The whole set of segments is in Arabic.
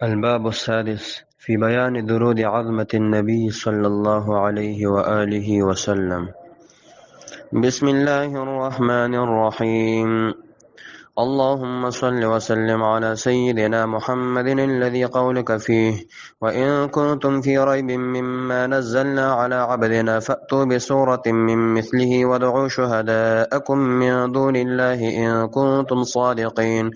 الباب السادس في بيان درود عظمة النبي صلى الله عليه وآله وسلم. بسم الله الرحمن الرحيم. اللهم صل وسلم على سيدنا محمد الذي قولك فيه: وإن كنتم في ريب مما نزلنا على عبدنا فأتوا بسورة من مثله وادعوا شهداءكم من دون الله إن كنتم صادقين.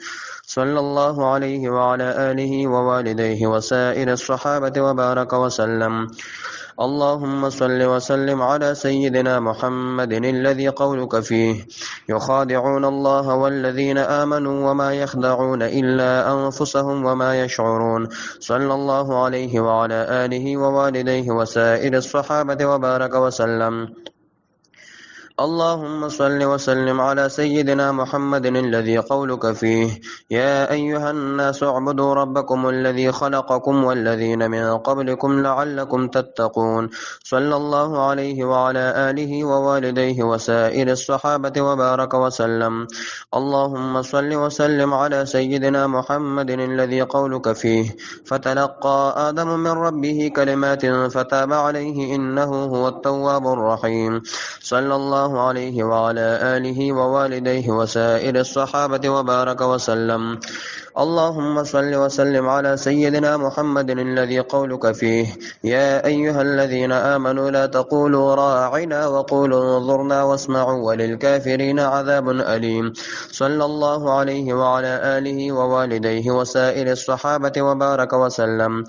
صلى الله عليه وعلى آله ووالديه وسائر الصحابة وبارك وسلم. اللهم صل وسلم على سيدنا محمد الذي قولك فيه: يخادعون الله والذين آمنوا وما يخدعون إلا أنفسهم وما يشعرون. صلى الله عليه وعلى آله ووالديه وسائر الصحابة وبارك وسلم. اللهم صل وسلم على سيدنا محمد الذي قولك فيه: يا أيها الناس اعبدوا ربكم الذي خلقكم والذين من قبلكم لعلكم تتقون. صلى الله عليه وعلى آله ووالديه وسائر الصحابة وبارك وسلم. اللهم صل وسلم على سيدنا محمد الذي قولك فيه: فتلقى آدم من ربه كلمات فتاب عليه إنه هو التواب الرحيم. صلى الله عليه وعلى آله ووالديه وسائر الصحابة وبارك وسلم. اللهم صل وسلم على سيدنا محمد الذي قولك فيه: يا أيها الذين آمنوا لا تقولوا راعنا وقولوا انظرنا واسمعوا وللكافرين عذاب أليم. صلى الله عليه وعلى آله ووالديه وسائر الصحابة وبارك وسلم.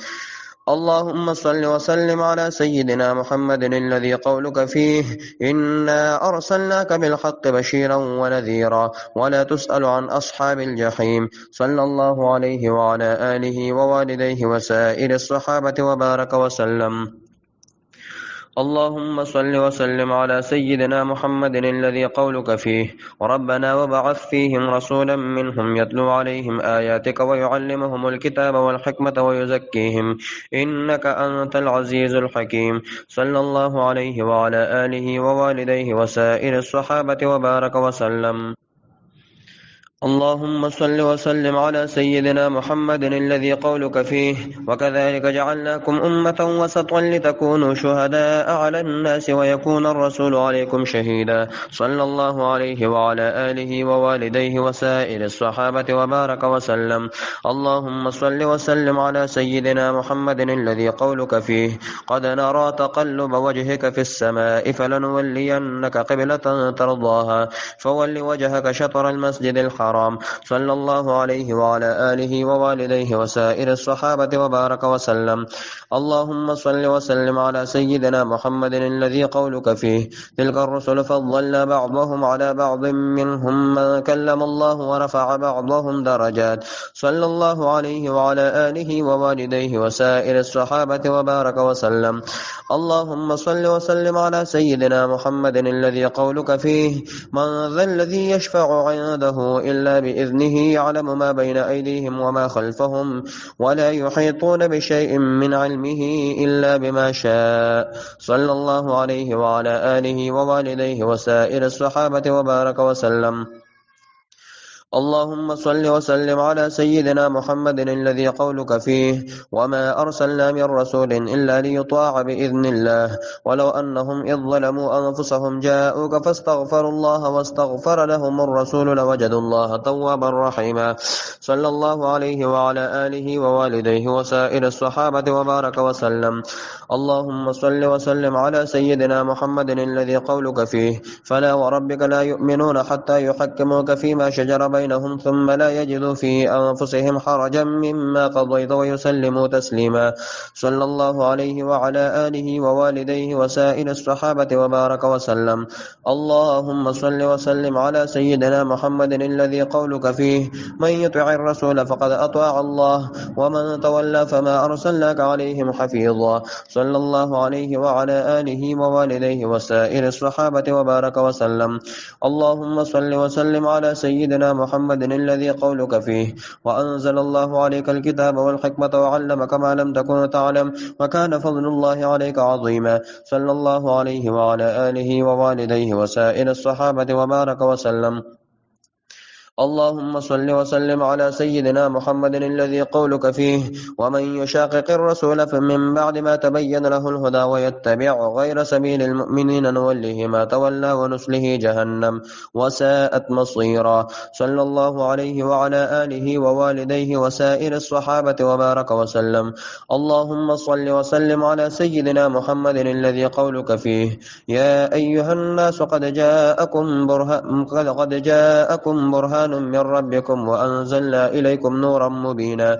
اللهم صل وسلم على سيدنا محمد الذي قولك فيه: إنا أرسلناك بالحق بشيرا ونذيرا ولا تسأل عن أصحاب الجحيم. صلى الله عليه وعلى آله ووالديه وسائر الصحابة وبارك وسلم. اللهم صل وسلم على سيدنا محمد الذي قولك فيه: ربنا وبعث فيهم رسولا منهم يتلو عليهم آياتك ويعلمهم الكتاب والحكمة ويزكيهم إنك أنت العزيز الحكيم. صلى الله عليه وعلى آله ووالديه وسائر الصحابة وبارك وسلم. اللهم صل وسلم على سيدنا محمد الذي قولك فيه: وكذلك جعلناكم أمة وسطا لتكونوا شهداء على الناس ويكون الرسول عليكم شهيدا. صلى الله عليه وعلى آله ووالديه وسائر الصحابة وبارك وسلم. اللهم صل وسلم على سيدنا محمد الذي قولك فيه: قد نرى تقلب وجهك في السماء فلنولينك قبلة ترضاها فول وجهك شطر المسجد الحرام. صلى الله عليه وعلى آله ووالديه وسائر الصحابة وبارك وسلم. اللهم صل وسلم على سيدنا محمد الذي قولك فيه: تلك الرسل فضلنا بعضهم على بعض منهم من كلم الله ورفع بعضهم درجات. صلى الله عليه وعلى آله ووالديه وسائر الصحابة وبارك وسلم. اللهم صل وسلم على سيدنا محمد الذي قولك فيه: من ذا الذي يشفع عنده إلا بإذنه يعلم ما بين أيديهم وما خلفهم ولا يحيطون بشيء من علمه إلا بما شاء. صلى الله عليه وعلى آله ووالديه وسائر الصحابة وبارك وسلم. اللهم صل وسلم على سيدنا محمد الذي قولك فيه: وما أرسلنا من رسول إلا ليطاع بإذن الله ولو أنهم إذ ظلموا أنفسهم جاءوك فاستغفروا الله واستغفر لهم الرسول لوجدوا الله توابا رحيما. صلى الله عليه وعلى آله ووالديه وسائر الصحابة وبارك وسلم. اللهم صل وسلم على سيدنا محمد الذي قولك فيه: فلا وربك لا يؤمنون حتى يحكموك فيما شجر بينهم ثم لا يجدوا في أنفسهم حرجا مما قضيت ويسلموا تسليما. صلى الله عليه وعلى آله ووالديه وسائر الصحابة وبارك وسلم. اللهم صل وسلم على سيدنا محمد الذي قولك فيه: من يطع الرسول فقد أطاع الله ومن تولى فما أرسلناك عليهم حفيظا. صلى الله عليه وعلى آله ووالديه وسائر الصحابة وبارك وسلم. اللهم صل وسلم على سيدنا محمد الذي قولك فيه: وأنزل الله عليك الكتاب والحكمة وعلمك ما لم تكن تعلم وكان فضل الله عليك عظيما. صلى الله عليه وعلى آله ووالديه وسائر الصحابة وبارك وسلم. اللهم صل وسلم على سيدنا محمد الذي قولك فيه ومن يشاقق الرسول فمن بعد ما تبين له الهدى ويتبع غير سبيل المؤمنين نوله ما تولى ونسله جهنم وساءت مصيرا. صلى الله عليه وعلى آله ووالديه وسائر الصحابة وبارك وسلم. اللهم صل وسلم على سيدنا محمد الذي قولك فيه يا أيها الناس قد جاءكم برهان من ربكم وأنزلنا إليكم نورا مبينا.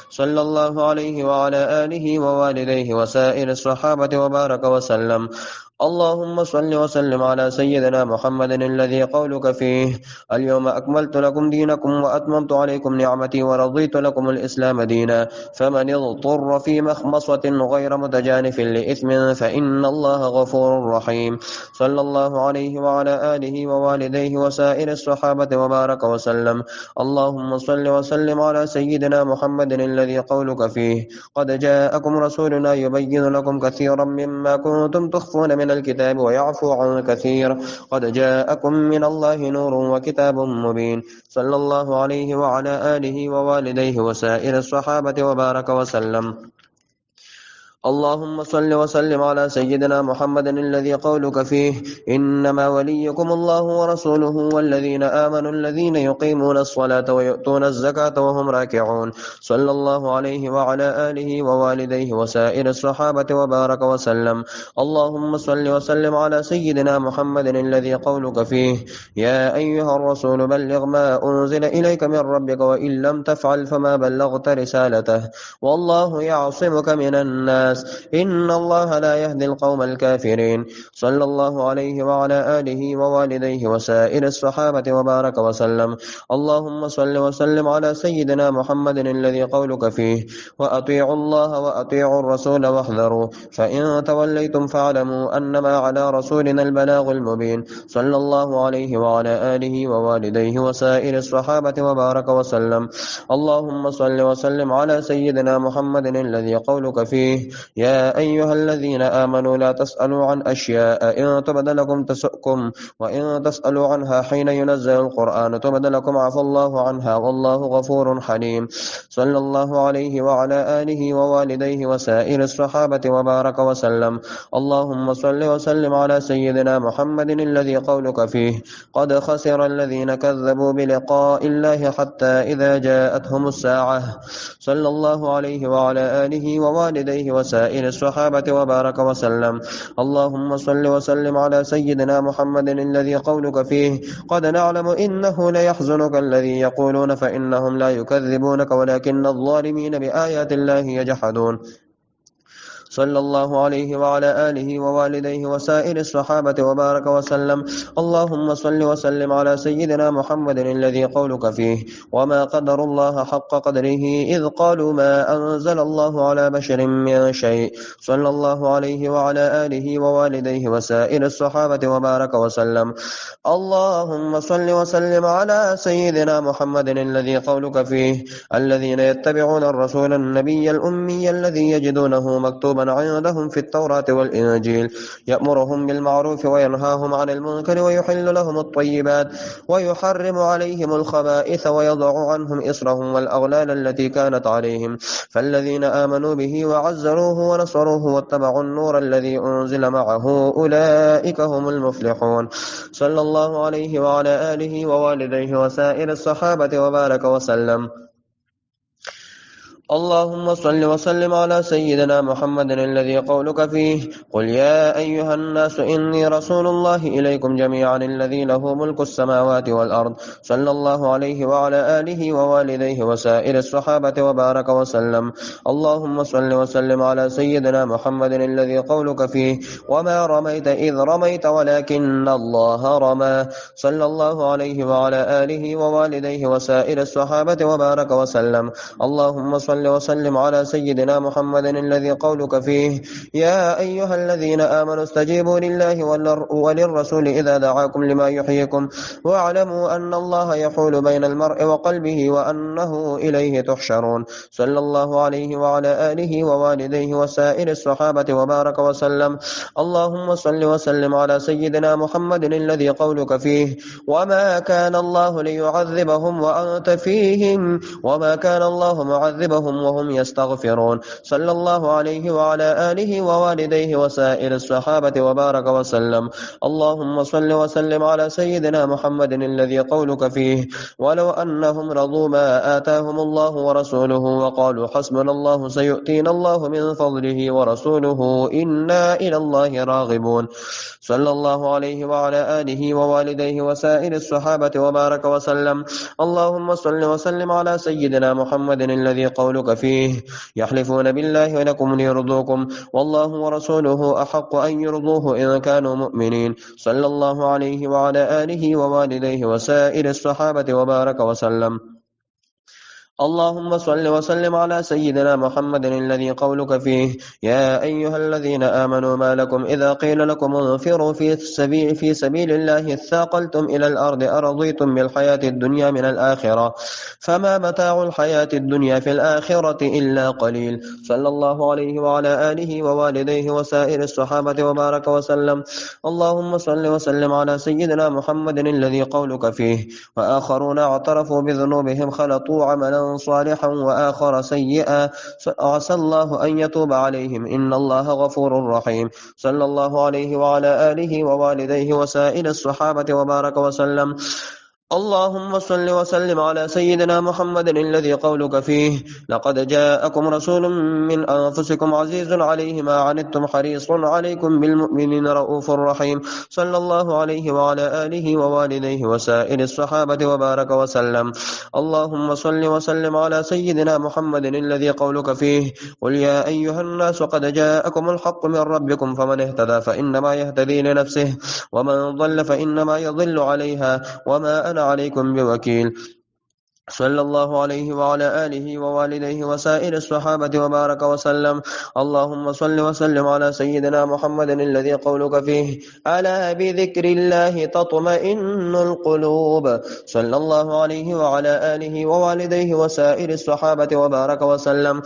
صلى الله عليه وعلى آله ووالديه وسائر الصحابة وبارك وسلم. اللهم صل وسلم على سيدنا محمد الذي قولك فيه اليوم أكملت لكم دينكم وأتممت عليكم نعمتي ورضيت لكم الإسلام دينا فمن اضطر في مخمصة غير متجانف لإثم فإن الله غفور رحيم. صلى الله عليه وعلى آله ووالديه وسائر الصحابة وبارك وسلم. اللهم صل وسلم على سيدنا محمد الذي قولك فيه قد جاءكم رسولنا يبين لكم كثيرا مما كنتم تخفون من الكتاب ويعفو عن كثير قد جاءكم من الله نور وكتاب مبين. صلى الله عليه وعلى آله ووالديه وسائر الصحابة وبارك وسلم. اللهم صل وسلم على سيدنا محمد الذي قولك فيه إنما وليكم الله ورسوله والذين آمنوا الذين يقيمون الصلاة ويؤتون الزكاة وهم راكعون. صلى الله عليه وعلى آله ووالديه وسائر الصحابة وبارك وسلم. اللهم صل وسلم على سيدنا محمد الذي قولك فيه يا أيها الرسول بلغ ما أنزل إليك من ربك وإن لم تفعل فما بلغت رسالته والله يعصمك من الناس إن الله لا يهدي القوم الكافرين. صلى الله عليه وعلى آله ووالديه وسائر الصحابة وبارك وسلم. اللهم صل وسلم على سيدنا محمد الذي قولك فيه وأطيعوا الله وأطيعوا الرسول واحذروا فإن توليتم فاعلموا أنما على رسولنا البلاغ المبين. صلى الله عليه وعلى آله ووالديه وسائر الصحابة وبارك وسلم. اللهم صل وسلم على سيدنا محمد الذي قولك فيه يا أيها الذين آمنوا لا تسألوا عن أشياء إن تبد لكم تسؤكم وإن تسألوا عنها حين ينزل القرآن تبد لكم عفى الله عنها والله غفور حليم. صلى الله عليه وعلى آله ووالديه وسائر الصحابة وبارك وسلم. اللهم صل وسلم على سيدنا محمد الذي قولك فيه قد خسر الذين كذبوا بلقاء الله حتى إذا جاءتهم الساعة. صلى الله عليه وعلى آله ووالديه وسائر الصحابة وبارك وسلم. اللهم صل وسلم على سيدنا محمد الذي قولك فيه قد نعلم إنه ليحزنك الذي يقولون فإنهم لا يكذبونك ولكن الظالمين بآيات الله يجحدون. صلى الله عليه وعلى آله ووالديه وسائر الصحابة وبارك وسلم. اللهم صل وسلم على سيدنا محمد الذي قولك فيه وما قدر الله حق قدره إذ قالوا ما أنزل الله على بشر من شيء. صلى الله عليه وعلى آله ووالديه وسائر الصحابة وبارك وسلم. اللهم صل وسلم على سيدنا محمد الذي قولك فيه الذين يتبعون الرسول النبي الأمي الذي يجدونه مكتوبا عندهم في التوراة والإنجيل يأمرهم بالمعروف وينهاهم عن المنكر ويحل لهم الطيبات ويحرم عليهم الخبائث ويضع عنهم إصرهم والأغلال التي كانت عليهم. فالذين آمنوا به وعزروه ونصروه واتبعوا النور الذي أنزل معه أولئك هم المفلحون. صلى الله عليه وعلى آله ووالديه وسائر الصحابة وبارك وسلم. اللهم صل وسلم على سيدنا محمد الذي قولك فيه قل يا أيها الناس إني رسول الله إليكم جميعا الذي له ملك السماوات والأرض. صلى الله عليه وعلى آله ووالديه وسائر الصحابة وبارك وسلم. اللهم صل وسلم على سيدنا محمد الذي قولك فيه وما رميت إذ رميت ولكن الله رمى. صلى الله عليه وعلى آله ووالديه وسائر الصحابة وبارك وسلم. اللهم صل صل وسلم على سيدنا محمد الذي قولك فيه يا أيها الذين آمنوا استجيبوا لله وللرسول إذا دعاكم لما يحييكم واعلموا أن الله يحول بين المرء وقلبه وأنه إليه تحشرون. صلى الله عليه وعلى آله ووالديه وسائر الصحابة وبارك وسلم. اللهم صل وسلم على سيدنا محمد الذي قولك فيه وما كان الله ليعذبهم وأنت فيهم وما كان الله معذبهم وهم يستغفرون. صلى الله عليه وعلى آله ووالديه وسائر الصحابة وبارك وسلم. اللهم صل وسلم على سيدنا محمد الذي قولك فيه ولو أنهم رضوا ما آتاهم الله ورسوله وقالوا حسبنا الله سيؤتينا الله من فضله ورسوله إنا إلى الله راغبون. صلى الله عليه وعلى آله ووالديه وسائر الصحابة وبارك وسلم. اللهم صل وسلم على سيدنا محمد الذي قولك فيه يحلفون بالله لكم ليرضوكم والله ورسوله أحق أن يرضوه إن كانوا مؤمنين. صلى الله عليه وعلى آله ووالديه وسائر الصحابة وبارك وسلم. اللهم صل وسلم على سيدنا محمد الذي قولك فيه يا أيها الذين آمنوا ما لكم إذا قيل لكم انفروا في سبيل الله اثاقلتم إلى الأرض أرضيتم بالحياة الدنيا من الآخرة فما متاع الحياة الدنيا في الآخرة إلا قليل. صلى الله عليه وعلى آله ووالديه وسائر الصحابة وبارك وسلم. اللهم صل وسلم على سيدنا محمد الذي قولك فيه وآخرون اعترفوا بذنوبهم خلطوا عملا صالحا وآخر سيئا عسى الله أن يتوب عليهم إن الله غفور رحيم. صلى الله عليه وعلى آله ووالديه وسائر الصحابة وبارك وسلم. اللهم صل وسلم على سيدنا محمد الذي قولك فيه لقد جاءكم رسول من أنفسكم عزيز عليه ما عنتم حريص عليكم بالمؤمنين رؤوف رحيم. صلى الله عليه وعلى آله ووالديه وسائر الصحابة وبارك وسلم. اللهم صل وسلم على سيدنا محمد الذي قولك فيه قل يا أيها الناس قد جاءكم الحق من ربكم فمن اهتدى فإنما يهتدي لنفسه ومن ضل فإنما يضل عليها وما أنا عليكم بوكيل. صلى الله عليه وعلى آله ووالديه وسائر الصحابة وبارك وسلم. اللهم صل وسلم على سيدنا محمد الذي قولك فيه ألا بذكر الله تطمئن القلوب. صلى الله عليه وعلى آله ووالديه وسائر الصحابة وبارك وسلم.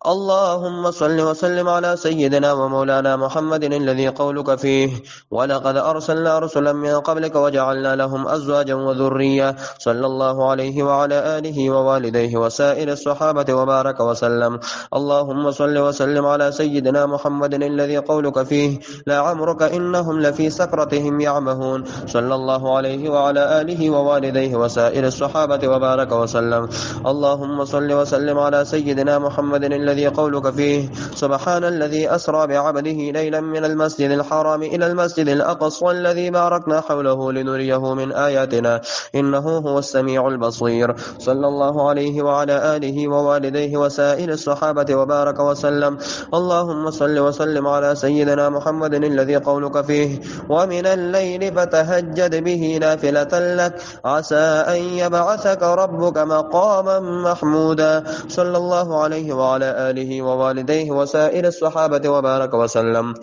اللهم صل وسلم على سيدنا ومولانا محمد الذي قولك فيه ولقد أرسلنا رسلا من قبلك وجعلنا لهم أزواجا وذرية. صلى الله عليه وعلى آله ووالديه وسائر الصحابة وبارك وسلم. اللهم صل وسلم على سيدنا محمد الذي قولك فيه لعمرك إنهم لفي سكرتهم يعمهون. صلى الله عليه وعلى آله ووالديه وسائر الصحابة وبارك وسلم. اللهم صل وسلم على سيدنا محمد الذي قولك فيه سبحان الذي أسرى بعبده ليلا من المسجد الحرام إلى المسجد الأقصى الذي باركنا حوله لنريه من آياتنا إنه هو السميع البصير. صلى الله عليه وعلى آله ووالديه وسائر الصحابة وبارك وسلم. اللهم صل وسلم على سيدنا محمد الذي قولك فيه ومن الليل فتهجد به نافلة لك عسى أن يبعثك ربك مقاما محمودا. صلى الله عليه وعلى آله ووالديه وسائر الصحابة وبارك وسلم.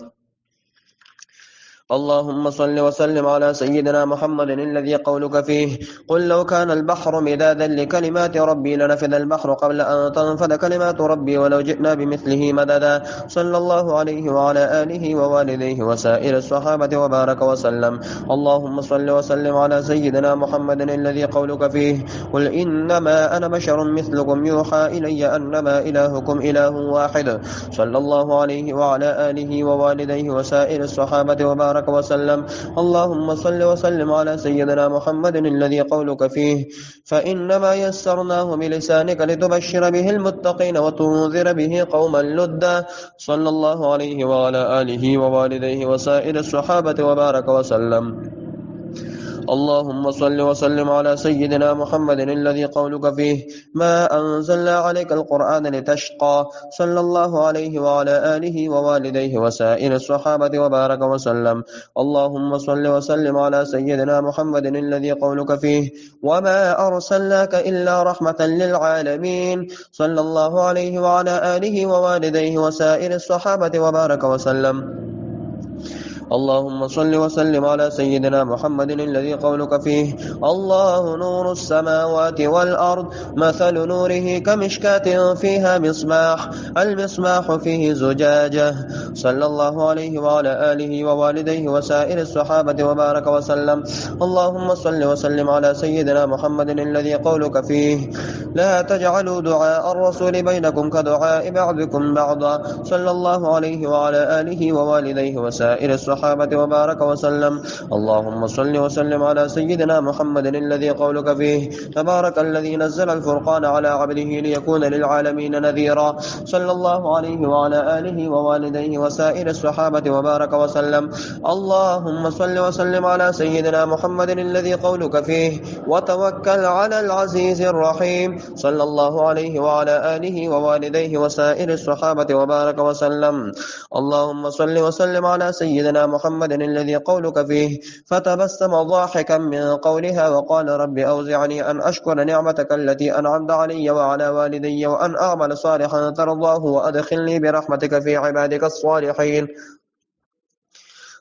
اللهم صل وسلم على سيدنا محمد الذي قولك فيه قل لو كان البحر مدادا لكلمات ربي لنفذ البحر قبل أن تنفذ كلمات ربي ولو جئنا بمثله مددا. صلى الله عليه وعلى آله ووالديه وسائر الصحابة وبارك وسلم. اللهم صل وسلم على سيدنا محمد الذي قولك فيه قل إنما أنا بشر مثلكم يوحى إلي أنما إلهكم إله واحد. صلى الله عليه وعلى آله ووالديه وسائر الصحابة وبارك وسلم. اللهم صل وسلم على سيدنا محمد الذي قولك فيه فإنما يسرناه بلسانك لتبشر به المتقين وتنذر به قوما لدا. صلى الله عليه وعلى آله ووالديه وسائر الصحابة وبارك وسلم. اللهم صل وسلم على سيدنا محمد الذي قولك فيه ما أنزلنا عليك القرآن لتشقى صلى الله عليه وعلى آله ووالديه وسائر الصحابة وبارك وسلم. اللهم صل وسلم على سيدنا محمد الذي قولك فيه وما أرسلناك إلا رحمة للعالمين صلى الله عليه وعلى آله ووالديه وسائر الصحابة وبارك وسلم. اللهم صل وسلم على سيدنا محمد الذي قولك فيه الله نور السماوات والأرض مثل نوره كمشكاة فيها مصباح المصباح فيه زجاجة صلى الله عليه وعلى آله ووالديه وسائر الصحابة وبارك وسلم. اللهم صل وسلم على سيدنا محمد الذي قولك فيه لا تجعلوا دعاء الرسول بينكم كدعاء بعضكم بعضا صلى الله عليه وعلى آله ووالديه وسائر الصحابة وبارك وسلم. اللهم صل وسلم على سيدنا محمد الذي قولك فيه تبارك الذي نزل الفرقان على عبده ليكون للعالمين نذيرا صلى الله عليه وعلى آله ووالديه وسائر الصحابة وبارك وسلم. اللهم صل وسلم على سيدنا محمد الذي قولك فيه وتوكل على العزيز الرحيم صلى الله عليه وعلى آله ووالديه وسائر الصحابة وبارك وسلم. اللهم صل وسلم على سيدنا محمد الذي قولك فيه فتبسم ضاحكا من قولها وقال رب أوزعني أن أشكر نعمتك التي أنعمت علي وعلى والدي وأن أعمل صالحا ترضاه وأدخلني برحمتك في عبادك الصالحين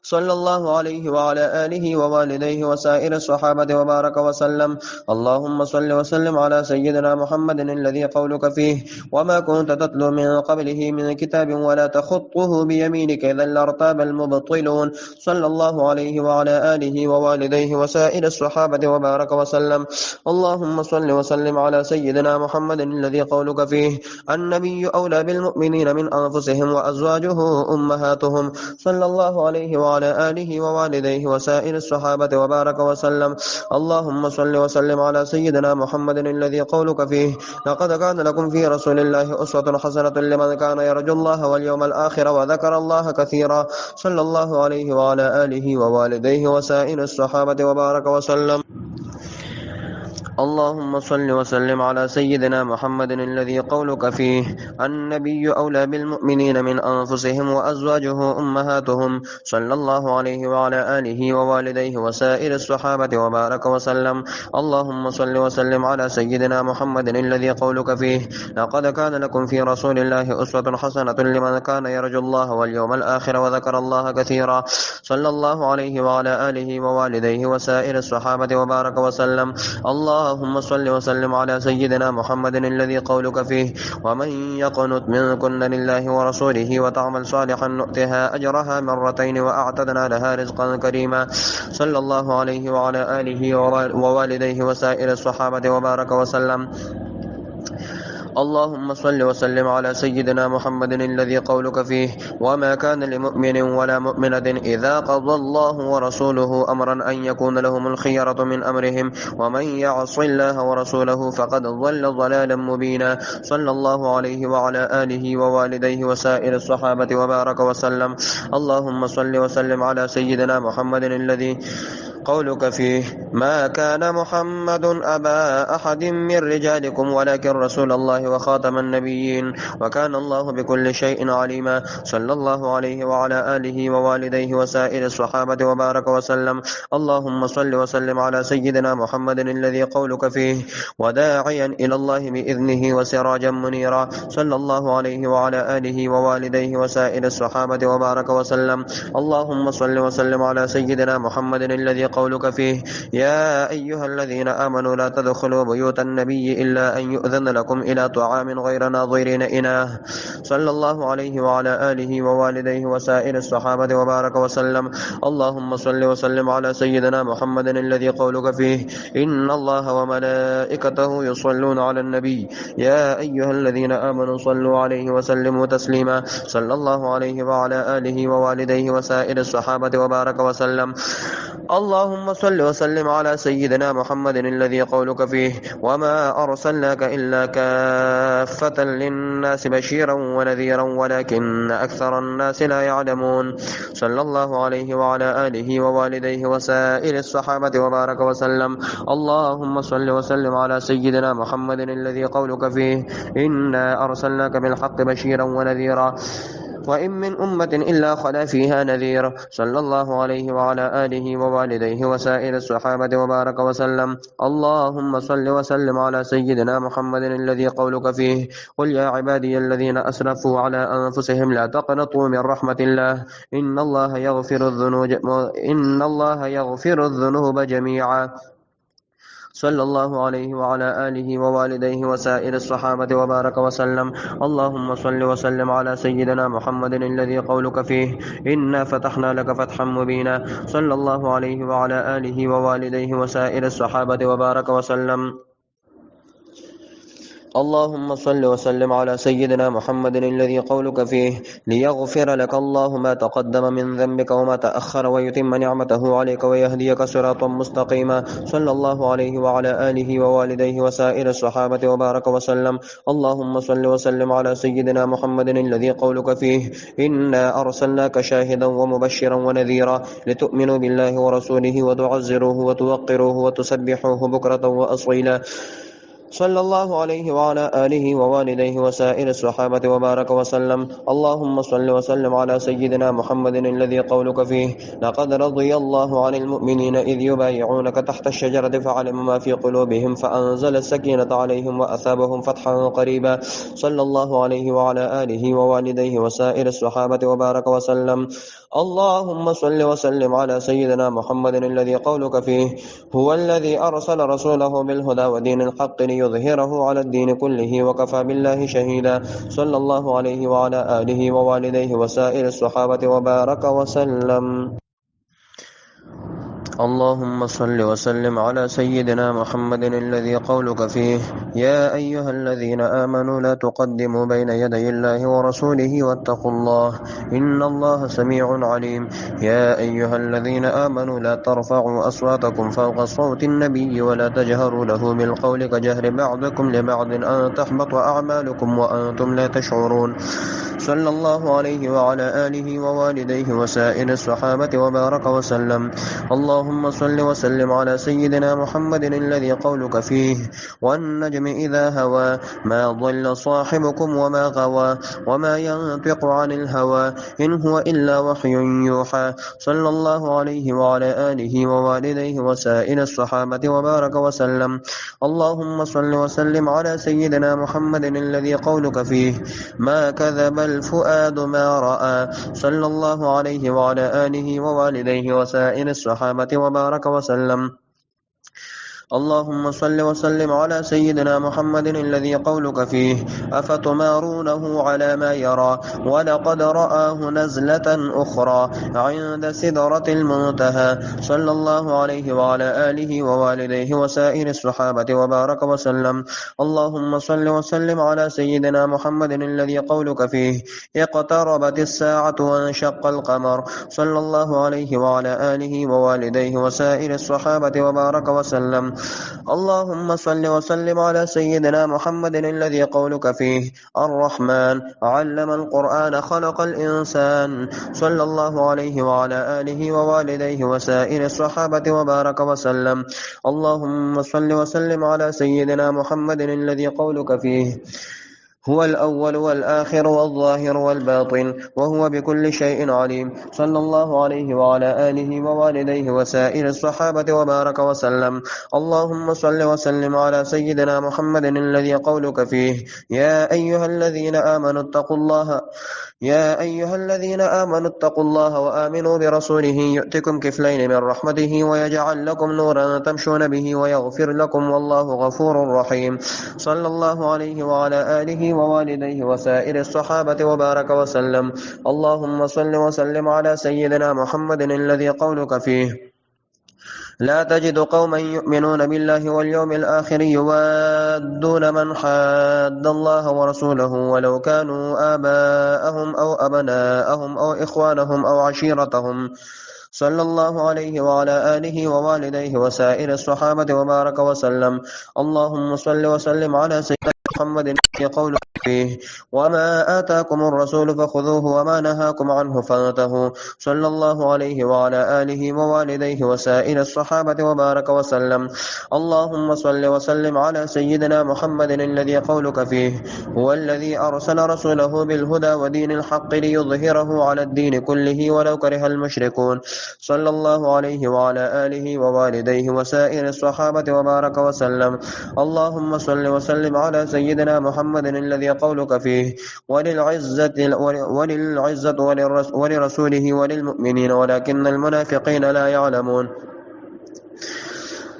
صلى الله عليه وعلى آله ووالديه وسائر الصحابة وبارك وسلم. اللهم صل وسلم على سيدنا محمد الذي قولك فيه وما كنت تتلو من قبله من كتاب ولا تخطه بيمينك إذا لارتاب المبطلون صلى الله عليه وعلى آله ووالديه وسائر الصحابة وبارك وسلم. اللهم صل وسلم على سيدنا محمد الذي قولك فيه النبي أولى بالمؤمنين من أنفسهم وأزواجه أمهاتهم صلى الله عليه وعلى آله ووالديه وسائر الصحابة وبارك وسلم. اللهم صل وسلم على سيدنا محمد الذي قولك فيه لقد كان لكم في رسول الله أسوة حسنة لمن كان يرجو الله واليوم الآخر وذكر الله كثيرا صلى الله عليه وعلى آله ووالديه وسائر الصحابة وبارك وسلم. اللهم صل وسلم على سيدنا محمد الذي قولك فيه النبي أولى بالمؤمنين من أنفسهم وأزواجه أمهاتهم صلى الله عليه وعلى آله ووالديه وسائر الصحابة وبارك وسلم. اللهم صل وسلم على سيدنا محمد الذي قولك فيه لقد كان لكم في رسول الله أسوة حسنة لمن كان يرجو الله واليوم الآخر وذكر الله كثيرا صلى الله عليه وعلى آله ووالديه وسائر الصحابة وبارك وسلم. اللهم صل وسلم على سيدنا محمد الذي قولك فيه ومن يقنت منكن لله ورسوله وتعمل صالحا نؤتها أجرها مرتين وأعتدنا لها رزقا كريما صلى الله عليه وعلى آله ووالديه وسائر الصحابة وبارك وسلم. اللهم صل وسلم على سيدنا محمد الذي قولك فيه وما كان لمؤمن ولا مؤمنة إذا قضى الله ورسوله أمرا أن يكون لهم الخيرة من أمرهم ومن يعص الله ورسوله فقد ضل ضلالا مبينا صلى الله عليه وعلى آله ووالديه وسائر الصحابة وبارك وسلم. اللهم صل وسلم على سيدنا محمد الذي قولك فيه ما كان محمد أبا أحد من رجالكم ولكن رسول الله وخاتم النبيين وكان الله بكل شيء عليما صلى الله عليه وعلى آله ووالديه وسائر الصحابة وبارك وسلم. اللهم صل وسلم على سيدنا محمد الذي قولك فيه وداعيا إلى الله بإذنه وسراجا منيرا صلى الله عليه وعلى آله ووالديه وسائر الصحابة وبارك وسلم. اللهم صل وسلم على سيدنا محمد الذي قولك فيه يا أيها الذين آمنوا لا تدخلوا بيوت النبي إلا أن يؤذن لكم إلى طعام غير ناظرين إناه صلى الله عليه وعلى آله ووالديه وسائر الصحابة وبارك وسلم. اللهم صل وسلم على سيدنا محمد الذي قولك فيه إن الله وملائكته يصلون على النبي يا أيها الذين آمنوا صلوا عليه وسلموا تسليما صلى الله عليه وعلى آله ووالديه وسائر الصحابة وبارك وسلم. الله اللهم صل وسلم على سيدنا محمد الذي قولك فيه وما أرسلناك إلا كافة للناس بشيرا ونذيرا ولكن أكثر الناس لا يعلمون. صلى الله عليه وعلى آله ووالديه وسائر الصحابة وبارك وسلم. اللهم صل وسلم على سيدنا محمد الذي قولك فيه إنا أرسلناك بالحق بشيرا ونذيرا وإن من أمة إلا خلا فيها نذير. صلى الله عليه وعلى آله ووالديه وسائر الصحابة وبارك وسلم. اللهم صل وسلم على سيدنا محمد الذي قولك فيه قل يا عبادي الذين أسرفوا على أنفسهم لا تقنطوا من رحمة الله إن الله يغفر الذنوب جميعا. صلى الله عليه وعلى آله ووالديه وسائر الصحابة وبارك وسلم. اللهم صل وسلم على سيدنا محمد الذي قولك فيه إنا فتحنا لك فتحا مبينا. صلى الله عليه وعلى آله ووالديه وسائر الصحابة وبارك وسلم. اللهم صل وسلم على سيدنا محمد الذي قولك فيه ليغفر لك الله ما تقدم من ذنبك وما تأخر ويتم نعمته عليك ويهديك صراطا مستقيما. صلى الله عليه وعلى آله ووالديه وسائر الصحابة وبارك وسلم. اللهم صل وسلم على سيدنا محمد الذي قولك فيه إنا أرسلناك شاهدا ومبشرا ونذيرا لتؤمنوا بالله ورسوله وتعزروه وتوقروه وتسبحوه بكرة وأصيلا. صلى الله عليه وعلى آله ووالديه وسائر الصحابة وبارك وسلم. اللهم صل وسلم على سيدنا محمد الذي قولك فيه لقد رضي الله عن المؤمنين إذ يبايعونك تحت الشجرة فعلم ما في قلوبهم فأنزل السكينة عليهم وأثابهم فتحا قريبا. صلى الله عليه وعلى آله ووالديه وسائر الصحابة وبارك وسلم. اللهم صل وسلم على سيدنا محمد الذي قولك فيه هو الذي أرسل رسوله بالهدى ودين الحق ليظهره على الدين كله وكفى بالله شهيدا. صلى الله عليه وعلى آله ووالديه وسائر الصحابة وبارك وسلم. اللهم صل وسلم على سيدنا محمد الذي قولك فيه يا أيها الذين آمنوا لا تقدموا بين يدي الله ورسوله واتقوا الله إن الله سميع عليم. يا أيها الذين آمنوا لا ترفعوا أصواتكم فوق صوت النبي ولا تجهروا له بالقول كجهر بعضكم لبعض أن تحبط أعمالكم وأنتم لا تشعرون. صلى الله عليه وعلى آله ووالديه وسائر الصحابة وبارك وسلم. اللهم صل وسلم على سيدنا محمد الذي قولك فيه والنجم إذا هوى ما ضل صاحبكم وما غوى وما ينطق عن الهوى إن هو إلا وحي يوحى. صلى الله عليه وعلى آله ووالديه وسائر الصحابة وبارك وسلم. اللهم صل وسلم على سيدنا محمد الذي قولك فيه ما كذب الفؤاد ما رأى. صلى الله عليه وعلى آله ووالديه وسائر الصحابة وبارك وسلم. اللهم صل وسلم على سيدنا محمد الذي قولك فيه أفتمارونه على ما يرى ولقد رآه نزلة أخرى عند سدرة المنتهى. صلى الله عليه وعلى آله ووالديه وسائر الصحابة وبارك وسلم. اللهم صل وسلم على سيدنا محمد الذي قولك فيه اقتربت الساعة وانشق القمر. صلى الله عليه وعلى آله ووالديه وسائر الصحابة وبارك وسلم. اللهم صل وسلم على سيدنا محمد الذي قولك فيه الرحمن علم القرآن خلق الإنسان. صلى الله عليه وعلى آله ووالديه وسائر الصحابة وبارك وسلم. اللهم صل وسلم على سيدنا محمد الذي قولك فيه هو الأول والآخر والظاهر والباطن وهو بكل شيء عليم. صلى الله عليه وعلى آله ووالديه وسائر الصحابة وبارك وسلم. اللهم صل وسلم على سيدنا محمد الذي قولك فيه يا أيها الذين آمنوا اتقوا الله وآمنوا برسوله يؤتكم كفلين من رحمته ويجعل لكم نورا تمشون به ويغفر لكم والله غفور رحيم. صلى الله عليه وعلى آله ووالديه وسائر الصحابة وبارك وسلم. اللهم صل وسلم على سيدنا محمد الذي قولك فيه لا تجد قوما يؤمنون بالله واليوم الآخر يوادون من حاد الله ورسوله ولو كانوا آباءهم أو أبناءهم أو إخوانهم أو عشيرتهم. صلى الله عليه وعلى آله ووالديه وسائر الصحابة وبارك وسلم. اللهم صل وسلم على سيدنا محمد قول فيه وما آتاكم الرسول فخذوه وما نهاكم عنه فانتهوا. صلى الله عليه وعلى آله ووالديه وسائر الصحابة وبارك وسلم. اللهم صل وسلم على سيدنا محمد الذي قولك فيه هو الذي أرسل رسوله بالهدى ودين الحق ليظهره على الدين كله ولو كره المشركون. صلى الله عليه وعلى آله ووالديه وسائر الصحابة وبارك وسلم. اللهم صل وسلم على سيدنا محمد الذي قولك فيه وللعزة ولرسوله وللمؤمنين ولكن المنافقين لا يعلمون.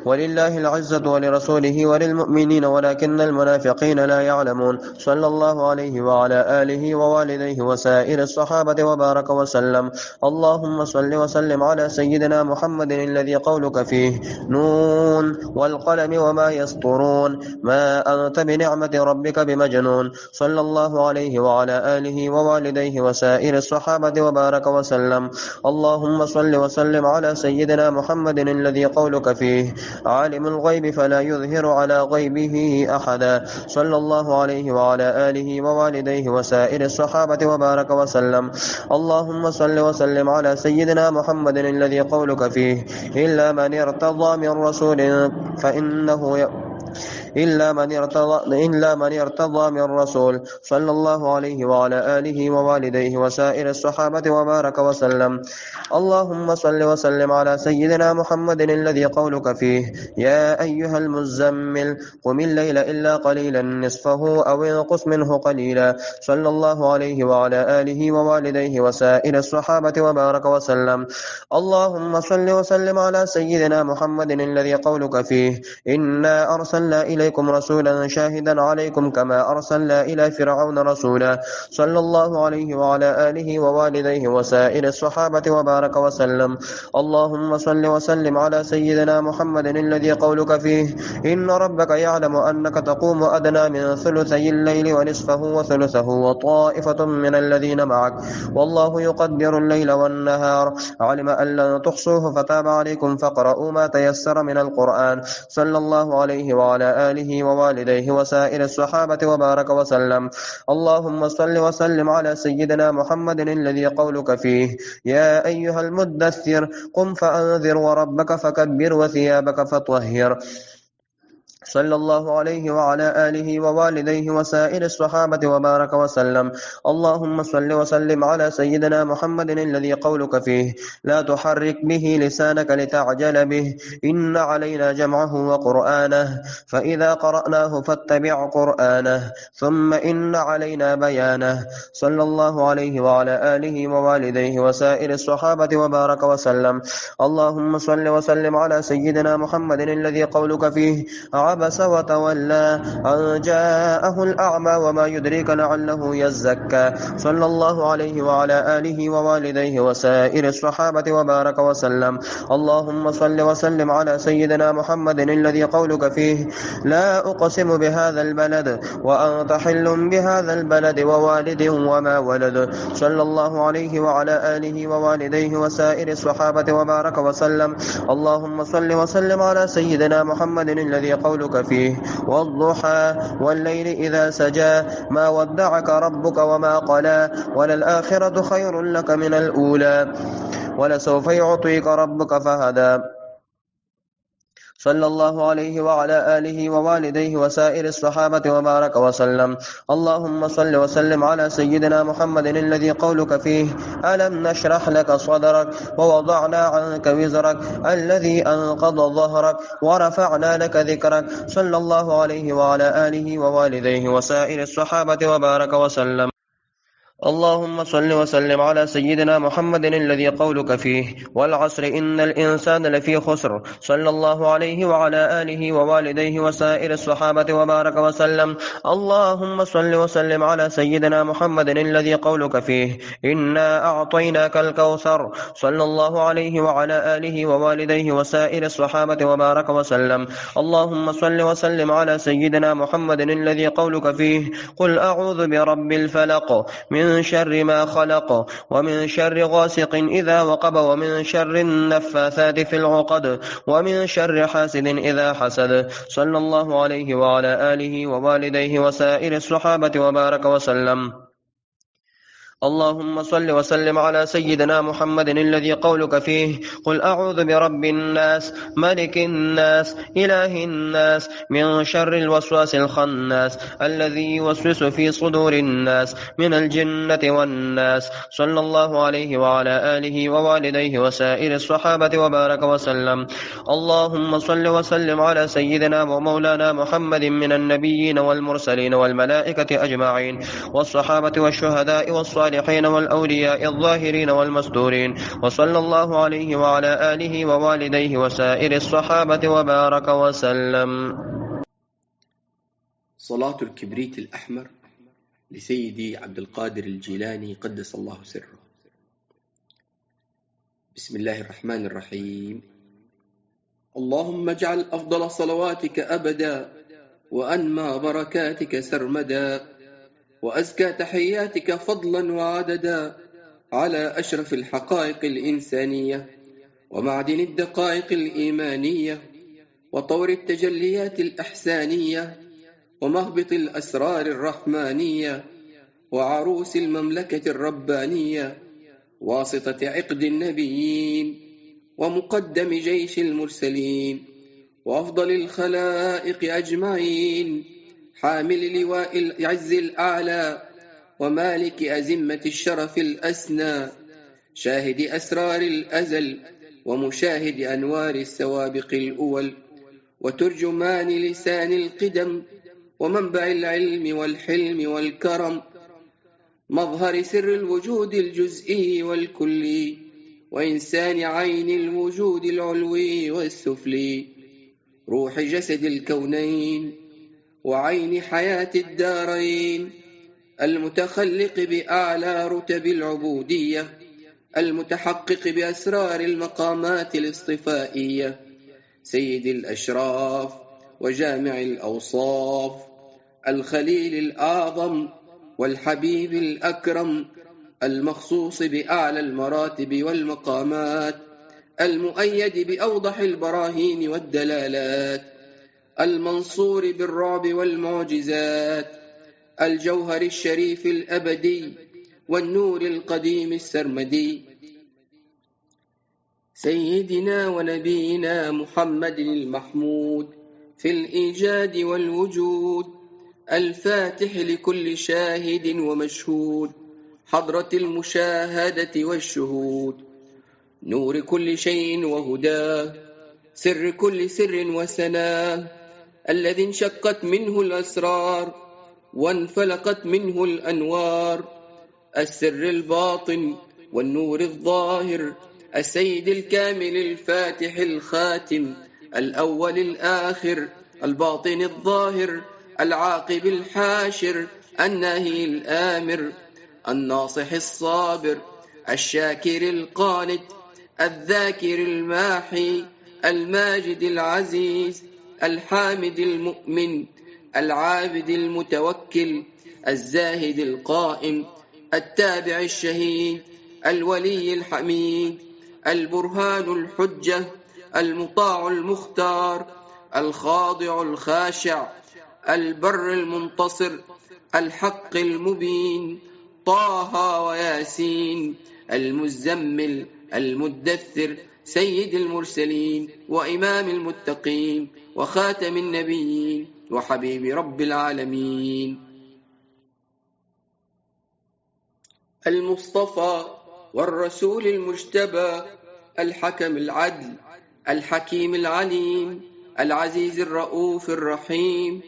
ولله العزة ولرسوله وللمؤمنين ولكن المنافقين لا يعلمون. صلى الله عليه وعلى آله ووالديه وسائر الصحابة وبارك وسلم. اللهم صل وسلم على سيدنا محمد الذي قولك فيه نون والقلم وما يسطرون ما أنت بنعمة ربك بمجنون. صلى الله عليه وعلى آله ووالديه وسائر الصحابة وبارك وسلم. اللهم صل وسلم على سيدنا محمد الذي قولك فيه عالم الغيب فلا يظهر على غيبه أحدا. صلى الله عليه وعلى آله ووالديه وسائر الصحابة وبارك وسلم. اللهم صل وسلم على سيدنا محمد الذي قولك فيه إلا من ارتضى من رسول فإنه إلا من ارتضى من رسول. صلى الله عليه وعلى آله ووالديه وسائر الصحابة وبارك وسلم. اللهم صل وسلم على سيدنا محمد الذي قولك فيه يا أيها المزمل قم الليل إلا قليلا نصفه أو انقص منه قليلا. صلى الله عليه وعلى آله ووالديه وسائر الصحابة وبارك وسلم. اللهم صل وسلم على سيدنا محمد الذي قولك فيه إنا أرسلنا إليكم رسولا شاهدا عليكم كما أرسلنا إلى فرعون رسولا. صلى الله عليه وعلى آله ووالديه وسائر الصحابة وبارك وسلم. اللهم صل وسلم على سيدنا محمد الذي قولك فيه إن ربك يعلم أنك تقوم أدنى من ثلثي الليل ونصفه وثلثه وطائفة من الذين معك والله يقدر الليل والنهار علم أن لن تحصوه فتاب عليكم فاقرؤوا ما تيسر من القرآن. صلى الله عليه وعلى آله ووالديه وسائر الصحابة وبارك وسلم. اللهم صل وسلم على سيدنا محمد الذي قولك فيه يا أيها المدثر قم فأنذر وربك فكبر وثيابك فطهر. صلى الله عليه وعلى آله ووالديه وسائر الصحابة وبارك وسلم. اللهم صل وسلم على سيدنا محمد الذي قولك فيه لا تحرك به لسانك لتعجل به إن علينا جمعه وقرآنه فإذا قرأناه فاتبع قرآنه ثم إن علينا بيانه. صلى الله عليه وعلى آله ووالديه وسائر الصحابة وبارك وسلم. اللهم صل وسلم على سيدنا محمد الذي قولك فيه عبس وتولى أن جاءه الأعمى وما يدريك لعله يزكى. صلى الله عليه وعلى آله ووالديه وسائر الصحابة وبارك وسلم. اللهم صل وسلم على سيدنا محمد الذي قولك فيه لا أقسم بهذا البلد وأنت حل بهذا البلد ووالد وما ولد. صلى الله عليه وعلى آله ووالديه وسائر الصحابة وبارك وسلم. اللهم صل وسلم على سيدنا محمد الذي قولك فيه والضحى والليل إذا سجى ما ودعك ربك وما قلى وللآخرة خير لك من الأولى ولسوف يعطيك ربك فهدى. صلى الله عليه وعلى آله ووالديه وسائر الصحابة وبارك وسلم. اللهم صل وسلم على سيدنا محمد الذي قولك فيه ألم نشرح لك صدرك ووضعنا عنك وزرك الذي أنقض ظهرك ورفعنا لك ذكرك. صلى الله عليه وعلى آله ووالديه وسائر الصحابة وبارك وسلم. اللهم صل وسلم على سيدنا محمد الذي قولك فيه والعصر إن الإنسان لفي خسر. صلى الله عليه وعلى آله ووالديه وسائر الصحابة وبارك وسلم. اللهم صل وسلم على سيدنا محمد الذي قولك فيه إنا أعطيناك الكوثر. صلى الله عليه وعلى آله ووالديه وسائر الصحابة وبارك وسلم. اللهم صل وسلم على سيدنا محمد الذي قولك فيه قل أعوذ برب الفلق من من شر ما خلق ومن شر غاسق إذا وقب ومن شر النفاثات في العقد ومن شر حاسد إذا حسد. صلى الله عليه وعلى آله ووالديه وسائر الصحابة وبارك وسلم. اللهم صل وسلم على سيدنا محمد الذي قولك فيه: قل أعوذ برب الناس ملك الناس إله الناس من شر الوسواس الخناس الذي يوسوس في صدور الناس من الجنة والناس. صلى الله عليه وعلى آله ووالديه وسائر الصحابة وبارك وسلم. اللهم صل وسلم على سيدنا ومولانا محمد من النبيين والمرسلين والملائكة أجمعين والصحابة والشهداء والصالحين والأولياء الظاهرين والمستورين. وصلى الله عليه وعلى آله ووالديه وسائر الصحابة وبارك وسلم. صلاة الكبريت الأحمر لسيدي عبد القادر الجيلاني قدس الله سره. بسم الله الرحمن الرحيم. اللهم اجعل أفضل صلواتك أبدا وأنمى بركاتك سرمدا وأزكى تحياتك فضلا وعددا على أشرف الحقائق الإنسانية ومعدن الدقائق الإيمانية وطور التجليات الإحسانية ومهبط الأسرار الرحمانية وعروس المملكة الربانية واسطة عقد النبيين ومقدم جيش المرسلين وأفضل الخلائق أجمعين حامل لواء العز الأعلى ومالك أزمة الشرف الأسنى شاهد أسرار الأزل ومشاهد أنوار السوابق الأول وترجمان لسان القدم ومنبع العلم والحلم والكرم مظهر سر الوجود الجزئي والكلي وإنسان عين الوجود العلوي والسفلي روح جسد الكونين وعين حياة الدارين المتخلق بأعلى رتب العبودية المتحقق بأسرار المقامات الاصطفائية سيد الأشراف وجامع الأوصاف الخليل الأعظم والحبيب الأكرم المخصوص بأعلى المراتب والمقامات المؤيد بأوضح البراهين والدلالات المنصور بالرعب والمعجزات الجوهر الشريف الأبدي والنور القديم السرمدي سيدنا ونبينا محمد المحمود في الإيجاد والوجود الفاتح لكل شاهد ومشهود حضرة المشاهدة والشهود نور كل شيء وهداه سر كل سر وسناه الذي انشقت منه الأسرار وانفلقت منه الأنوار السر الباطن والنور الظاهر السيد الكامل الفاتح الخاتم الأول الآخر الباطن الظاهر العاقب الحاشر الناهي الآمر الناصح الصابر الشاكر القانت الذاكر الماحي الماجد العزيز الحامد المؤمن العابد المتوكل الزاهد القائم التابع الشهيد الولي الحميد البرهان الحجة المطاع المختار الخاضع الخاشع البر المنتصر الحق المبين طه وياسين المزمل المدثر سيد المرسلين وإمام المتقين وخاتم النبيين وحبيب رب العالمين المصطفى والرسول المجتبى الحكم العدل الحكيم العليم العزيز الرؤوف الرحيم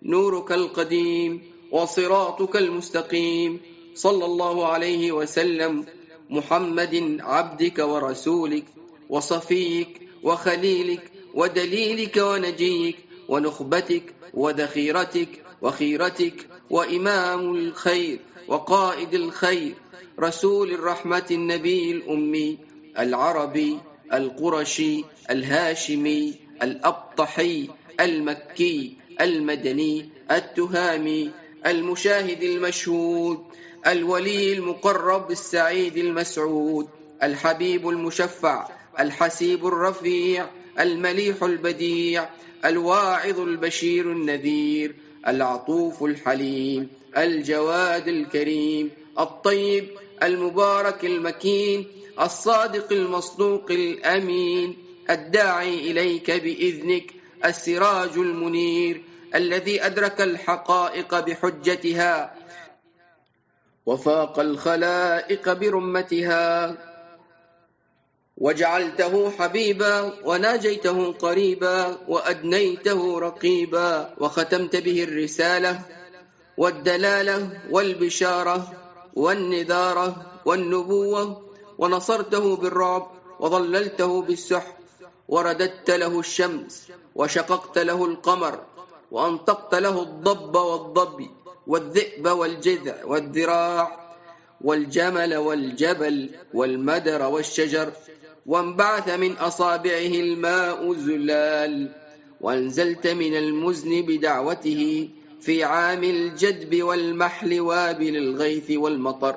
نورك القديم وصراطك المستقيم صلى الله عليه وسلم محمد عبدك ورسولك وصفيك وخليلك ودليلك ونجيك ونخبتك وذخيرتك وخيرتك وإمام الخير وقائد الخير رسول الرحمة النبي الأمي العربي القرشي الهاشمي الأبطحي المكي المدني التهامي المشاهد المشهود، الولي المقرب السعيد المسعود، الحبيب المشفع، الحسيب الرفيع، المليح البديع، الواعظ البشير النذير، العطوف الحليم، الجواد الكريم، الطيب المبارك المكين، الصادق المصدوق الأمين، الداعي إليك بإذنك، السراج المنير، الذي أدرك الحقائق بحجتها وفاق الخلائق برمتها، وجعلته حبيبا وناجيته قريبا وأدنيته رقيبا، وختمت به الرسالة والدلالة والبشارة والنذارة والنبوة، ونصرته بالرعب وظللته بالسحر، ورددت له الشمس وشققت له القمر، وأنطقت له الضب والضبي والذئب والجذع والذراع والجمل والجبل والمدر والشجر، وانبعث من أصابعه الماء زلال، وأنزلت من المزن بدعوته في عام الجدب والمحل وابل الغيث والمطر،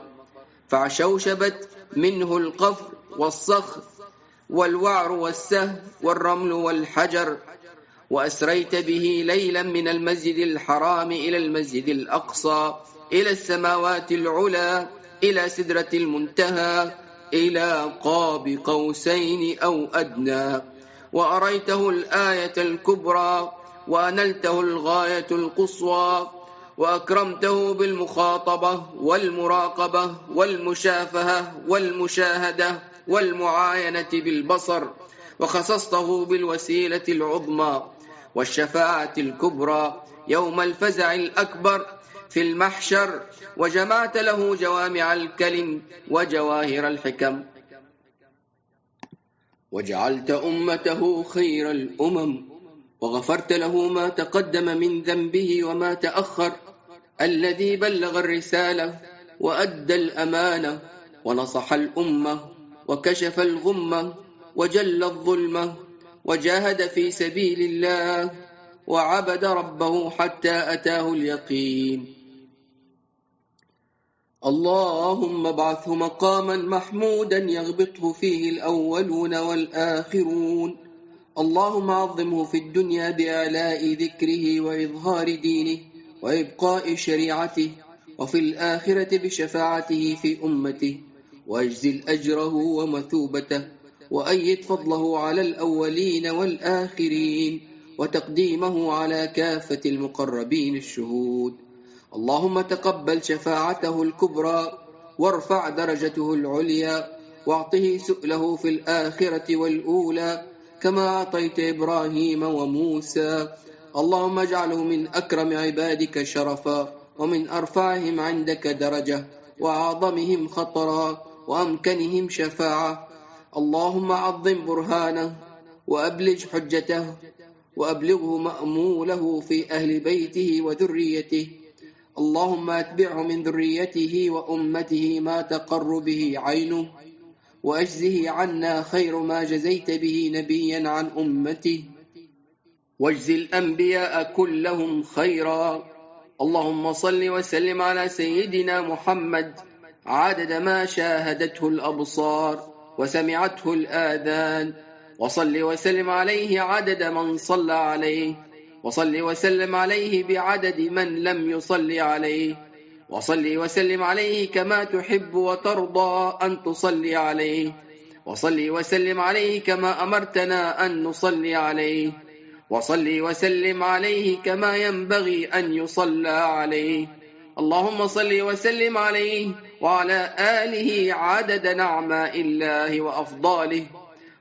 فعشوشبت منه القفر والصخر والوعر والسهل والرمل والحجر، وأسريت به ليلا من المسجد الحرام إلى المسجد الأقصى، إلى السماوات العلى، إلى سدرة المنتهى، إلى قاب قوسين أو أدنى، وأريته الآية الكبرى، وأنلته الغاية القصوى، وأكرمته بالمخاطبة والمراقبة والمشافهة والمشاهدة والمعاينة بالبصر، وخصصته بالوسيلة العظمى والشفاعة الكبرى يوم الفزع الأكبر في المحشر، وجمعت له جوامع الكلم وجواهر الحكم، وجعلت أمته خير الأمم، وغفرت له ما تقدم من ذنبه وما تأخر، الذي بلغ الرسالة وأدى الأمانة ونصح الأمة وكشف الغمة وجل الظلمة، وجاهد في سبيل الله وعبد ربه حتى أتاه اليقين. اللهم ابعثه مقاما محمودا يغبطه فيه الأولون والآخرون. اللهم عظمه في الدنيا بآلاء ذكره وإظهار دينه وإبقاء شريعته، وفي الآخرة بشفاعته في أمته، وأجزل أجره ومثوبته، وأيد فضله على الأولين والآخرين، وتقديمه على كافة المقربين الشهود. اللهم تقبل شفاعته الكبرى، وارفع درجته العليا، واعطه سؤله في الآخرة والأولى كما أعطيت إبراهيم وموسى. اللهم اجعله من أكرم عبادك شرفا، ومن أرفعهم عندك درجة، وأعظمهم خطرا، وأمكنهم شفاعة. اللهم عظم برهانه، وأبلج حجته، وأبلغه مأموله في أهل بيته وذريته. اللهم أتبعه من ذريته وأمته ما تقر به عينه، وأجزه عنا خير ما جزيت به نبيا عن أمته، واجز الأنبياء كلهم خيرا. اللهم صل وسلم على سيدنا محمد عدد ما شاهدته الأبصار وسمعته الآذان، وصل وسلم عليه عدد من صلى عليه، وصل وسلم عليه بعدد من لم يصل عليه، وصل وسلم عليه كما تحب وترضى أن تصلي عليه، وصل وسلم عليه كما أمرتنا أن نصلي عليه، وصل وسلم عليه كما ينبغي أن يصلى عليه. اللهم صل وسلم عليه وعلى آله عدد نعماء الله وأفضاله.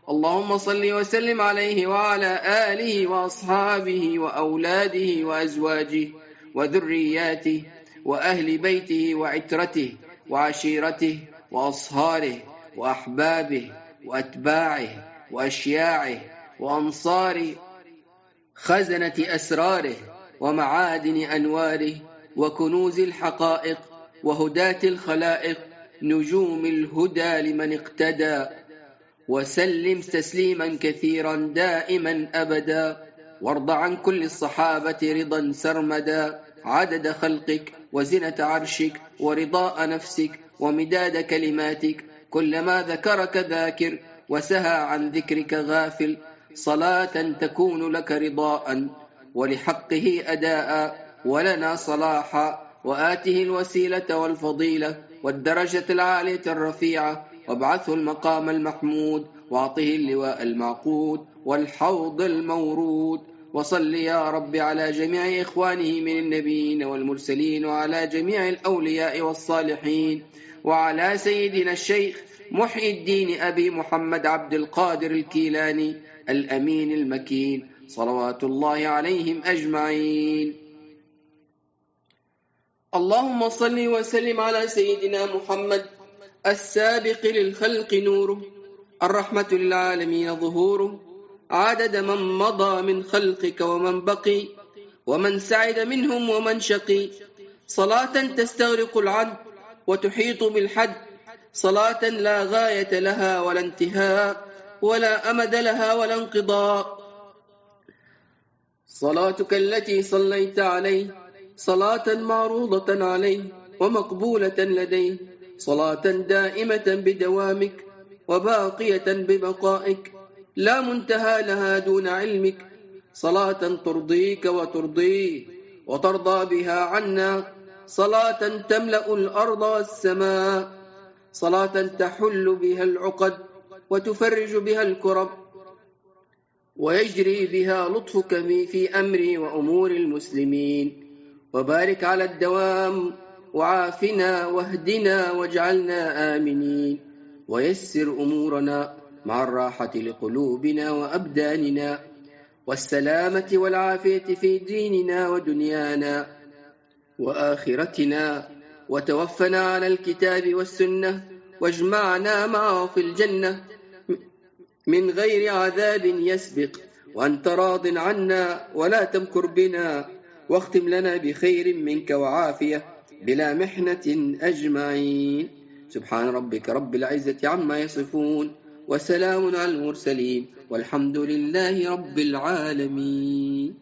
اللهم صل وسلم عليه وعلى آله وأصحابه وأولاده وأزواجه وذرياته وأهل بيته وعترته وعشيرته وأصهاره وأحبابه وأتباعه وأشياعه وأنصاره، خزنة أسراره ومعادن أنواره وكنوز الحقائق وهداة الخلائق، نجوم الهدى لمن اقتدى. وسلم تسليما كثيرا دائما أبدا، وارض عن كل الصحابة رضا سرمدا، عدد خلقك وزنة عرشك ورضاء نفسك ومداد كلماتك، كلما ذكرك ذاكر وسهى عن ذكرك غافل، صلاة تكون لك رضاء ولحقه أداء ولنا صلاحا، وآته الوسيلة والفضيلة والدرجة العالية الرفيعة، وابعثه المقام المحمود، واعطه اللواء المعقود والحوض المورود. وصل يا رب على جميع إخوانه من النبيين والمرسلين، وعلى جميع الأولياء والصالحين، وعلى سيدنا الشيخ محي الدين أبي محمد عبد القادر الكيلاني الأمين المكين، صلوات الله عليهم أجمعين. اللهم صل وسلم على سيدنا محمد السابق للخلق نوره، الرحمة للعالمين ظهوره، عدد من مضى من خلقك ومن بقي، ومن سعد منهم ومن شقي، صلاة تستغرق العد وتحيط بالحد، صلاة لا غاية لها ولا انتهاء ولا أمد لها ولا انقضاء. صلاتك التي صليت عليه صلاة معروضة عليه ومقبولة لديه، صلاة دائمة بدوامك وباقية ببقائك، لا منتهى لها دون علمك، صلاة ترضيك وترضيه وترضى بها عنا، صلاة تملأ الأرض والسماء، صلاة تحل بها العقد وتفرج بها الكرب، ويجري بها لطفك في أمري وأمور المسلمين. وبارك على الدوام، وعافنا واهدنا واجعلنا آمنين، ويسر أمورنا مع الراحة لقلوبنا وأبداننا، والسلامة والعافية في ديننا ودنيانا وآخرتنا، وتوفنا على الكتاب والسنة، واجمعنا معه في الجنة من غير عذاب يسبق، وأنت راض عنا ولا تمكر بنا، واختم لنا بخير منك وعافية بلا محنة أجمعين. سبحان ربك رب العزة عما يصفون، وسلام على المرسلين، والحمد لله رب العالمين.